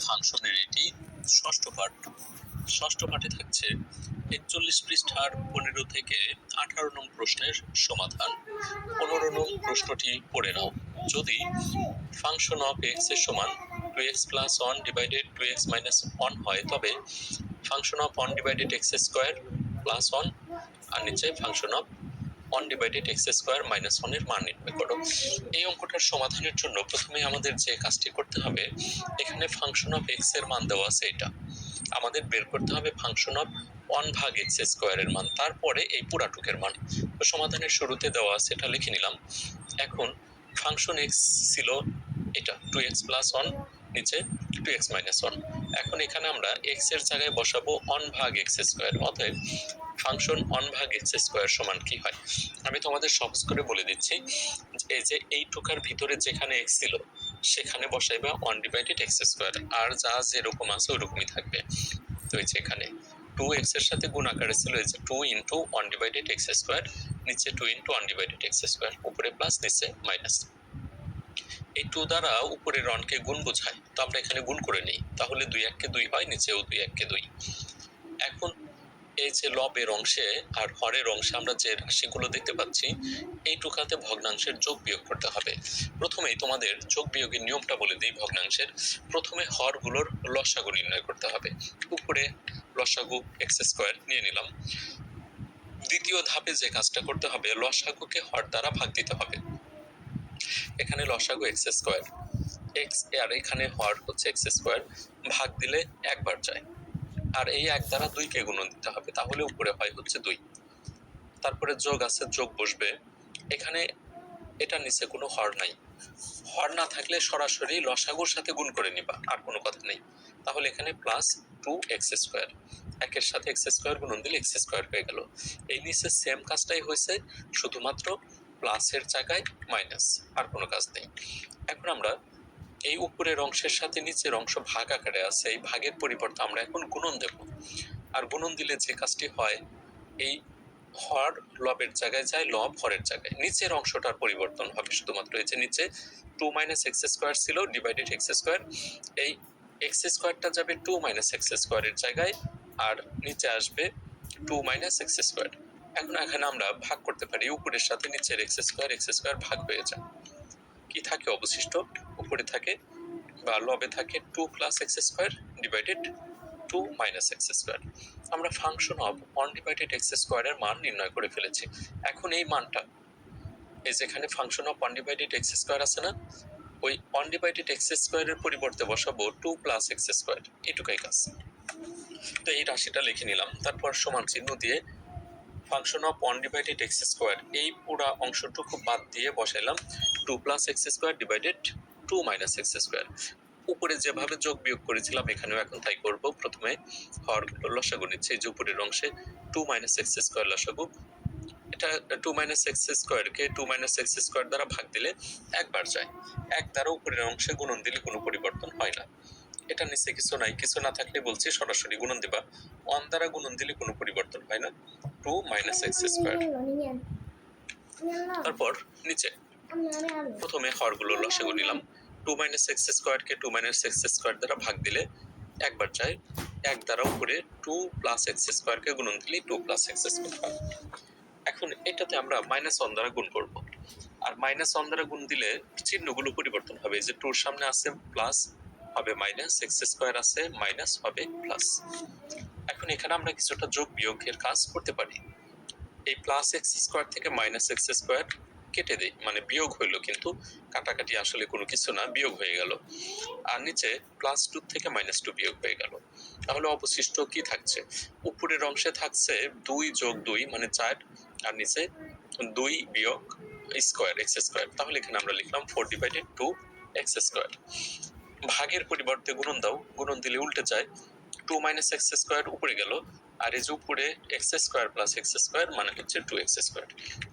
ফাংশনের এটি ষষ্ঠ পাঠে থাকছে ৪১ পৃষ্ঠার ১৫ থেকে ১৮ নং প্রশ্নের সমাধান। ১৫ নং প্রশ্নটি পড়ে নাও। যদি ফাংশন অফ এক্স এর সমান 2x plus 1 divided 2x minus 1 হয়, তবে function of 1 divided x square plus 1 আর নিচে function of 1 divided x square minus 1 এর মান নির্ণয় করো। এই অঙ্কটার সমাধানের জন্য প্রথমে আমাদের যে কাজটি করতে হবে, এখানে ফাংশন অফ এক্স এর মান দেওয়া আছে, এটা আমাদের বের করতে হবে ফাংশন অফ 1 ভাগ এক্স স্কোয়ার এর মান, তারপরে এই পুরাটুকের মান। তো সমাধানের শুরুতে দেওয়া আছে, এটা লিখে নিলাম। এখন ফাংশন এক্স ছিল এটা 2x প্লাস 1, নিচে 2x মাইনাস 1। এখন এখানে আমরা এক্স এর জায়গায় বসাবো 1 ভাগ এক্স স্কোয়ার। অতএব ফাংশন 1 ভাগ এক্স স্কোয়ার সমান কি হয়, আমি তোমাদের সহজ করে বলে দিচ্ছি। এই যে এই টুকার ভিতরে যেখানে এক্স ছিল সেখানে বসাইবা 1 ডিভাইডেড এক্স স্কোয়ার, আর যা যেরকম আছে ওরকমই থাকবে। তো এই যে এখানে 2x এর সাথে গুণ আকারে ছিল, এই যে 2 ইন্টু 1 ডিভাইডেড এক্স স্কোয়ার, নিচে 2 ইন্টু 1 ডিভাইডেড এক্স স্কোয়ার, উপরে প্লাস নিচে মাইনাস। এই 2 দ্বারা উপরের 1 কে গুণ বোঝায়, তো আমরা এখানে গুণ করে নিই, তাহলে 2 1 কে 2 হয়, নিচেও 2 1 কে 2। এখন এই যে লবের অংশে আর হরের অংশে আমরা যে রাশিগুলো দেখতে পাচ্ছি, এই টুকাতে ভগ্নাংশের যোগ বিয়োগ করতে হবে। প্রথমেই তোমাদের যোগ বিয়োগের নিয়মটা বলে দিই ভগ্নাংশের। প্রথমে হরগুলোর লসাগু নির্ণয় করতে হবে। উপরে লসাগু এক্স স্কোয়ার নিয়ে নিলাম। দ্বিতীয় ধাপে যে কাজটা করতে হবে, লসাগুকে হর দ্বারা ভাগ দিতে হবে। এখানে লসাগু এক্স স্কোয়ার, এক্স আর এখানে হর হচ্ছে এক্স স্কোয়ার, ভাগ দিলে একবার যায়, আর এই 1 দ্বারা 2 কে গুণন দিতে হবে, তাহলে উপরে হয় হচ্ছে 2। তারপরে যোগ আছে, যোগ বসবে এখানে। এটা নিচে কোনো হর নাই, হর না থাকলে সরাসরি লসাগুর সাথে গুণ করে নিবা, আর কোনো কথা নেই। তাহলে এখানে প্লাস 2x স্কোয়ার, একের সাথে এক্স স্কোয়ার গুণন দিলে এক্স স্কোয়ার হয়ে গেল। এই নিচে সেম কাজটাই হয়েছে, শুধুমাত্র প্লাসের জায়গায় মাইনাস, আর কোনো কাজ নেই। এখন আমরা এই উপরের অংশের সাথে নিচের অংশ ভাগ আকারে আছে, এই ভাগের পরিবর্তে আমরা এখন গুণন দেব। আর গুণন দিলে যে কাজটি হয়, এই হর লবের জায়গায় যায়, লব হরের জায়গায়, নিচের অংশটার পরিবর্তন হবে শুধুমাত্র। এই যে নিচে 2 মাইনাস এক্স স্কোয়ার ছিল ডিভাইডেড এক্স স্কোয়ার, এই এক্স স্কোয়ারটা যাবে 2 মাইনাস এক্স স্কোয়ারের জায়গায়, আর নিচে আসবে 2 মাইনাস এক্স স্কোয়ার। এখন এখানে আমরা ভাগ করতে পারি, উপরের সাথে নিচের এক্স স্কোয়ার ভাগ হয়ে যায়। কি থাকে অবশিষ্ট, উপরে থাকে বা লবে থাকে 2 plus x square divided 2 minus x square. আমরা ফাংশন অফ 1 ডিভাইডেড এক্স স্কোয়ারের মান নির্ণয় করে ফেলেছি। এখন এই মানটা, এই যেখানে function of 1 divided x square আছে না, ওই 1 ডিভাইডেড এক্স স্কোয়ারের পরিবর্তে বসাবো 2 প্লাস এক্স স্কোয়ার, এটুকাই কাজ। তো এই রাশিটা লিখে নিলাম, তারপর সমান চিহ্ন দিয়ে function of 1 divided x square, এই পুরা অংশটুকু বাদ দিয়ে বসাইলাম 2 plus x square divided 2 minus x square. উপরে যেভাবে যোগ বিয়োগ করেছিলাম এখানেও এখন তাই করব। প্রথমে হরগুলো লসাগু নিচ্ছে, এই যে উপরের অংশে 2 মাইনাস এক্স স্কোয়ার লসাগু, এটা 2 মাইনাস এক্স স্কোয়ারকে 2 মাইনাস এক্স স্কোয়ার দ্বারা ভাগ দিলে একবার যায়, 1 দ্বারা উপরের অংশে গুণন দিলে কোনো পরিবর্তন হয় না। এটা নিচে কিছু নাই, কিছু না থাকলে বলছি সরাসরি গুণন দিবা, 1 দ্বারা গুণন দিলে কোনো পরিবর্তন হয় না, 2 মাইনাস এক্স স্কোয়ার। তারপর নিচে প্রথমে হরগুলো লসাগু নিলাম, 2 মাইনাস এক্স স্কোয়ারকে 2 মাইনাস এক্স স্কোয়ার দ্বারা ভাগ দিলে একবার যায়, 1 দ্বারা উপরে 2 প্লাস এক্স স্কোয়ারকে গুণন দিলে 2 প্লাস এক্স স্কোয়ার হয়। এখন এটাতে আমরা মাইনাস 1 দ্বারা গুণ করব, আর মাইনাস 1 দ্বারা গুণ দিলে চিহ্নগুলো পরিবর্তন হবে, যে 2 এর সামনে আছে প্লাস হবে মাইনাস, এক্স স্কোয়ার আছে মাইনাস হবে প্লাস। এখন এখানে আমরা কিছুটা যোগ বিয়োগের কাজ করতে পারি। এই প্লাস এক্স স্কোয়ার থেকে মাইনাস এক্স স্কোয়ার কেটে দেই, মানে বিয়োগ হইলো, কিন্তু কাটাকাটি আসলে কোনো কিছু না, বিয়োগ হয়ে গেল। আর নিচে প্লাস 2 থেকে মাইনাস 2 বিয়োগ হয়ে গেল। তাহলে অবশিষ্ট কি থাকছে, উপরের অংশে থাকছে 2 যোগ 2 মানে 4, আর নিচে 2 বিয়োগ স্কোয়ার এক্স স্কোয়ার। তাহলে এখানে আমরা লিখলাম 4 ডিভাইডেড 2 এক্স স্কোয়ার। ভাগের পরিবর্তে গুণন দাও, গুণন দিলে উল্টে যায়, 2 মাইনাস এক্স স্কোয়ার উপরে গেল, আর এই যে উপরে x square plus x square মানে হচ্ছে 2x স্কোয়ার।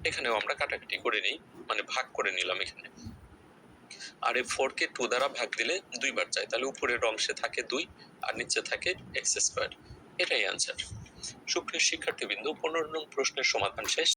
এখানেও আমরা কাটাকাটি করে নিই, মানে ভাগ করে নিলাম এখানে। আর এই 4 কে 2 দ্বারা ভাগ দিলে 2 বার যায়, তাহলে উপরের অংশে থাকে 2 আর নিচে থাকে এক্স স্কোয়ার। এটাই আনসার। সুপ্রিয় শিক্ষার্থীবৃন্দ, 15 নং প্রশ্নের সমাধান শেষ।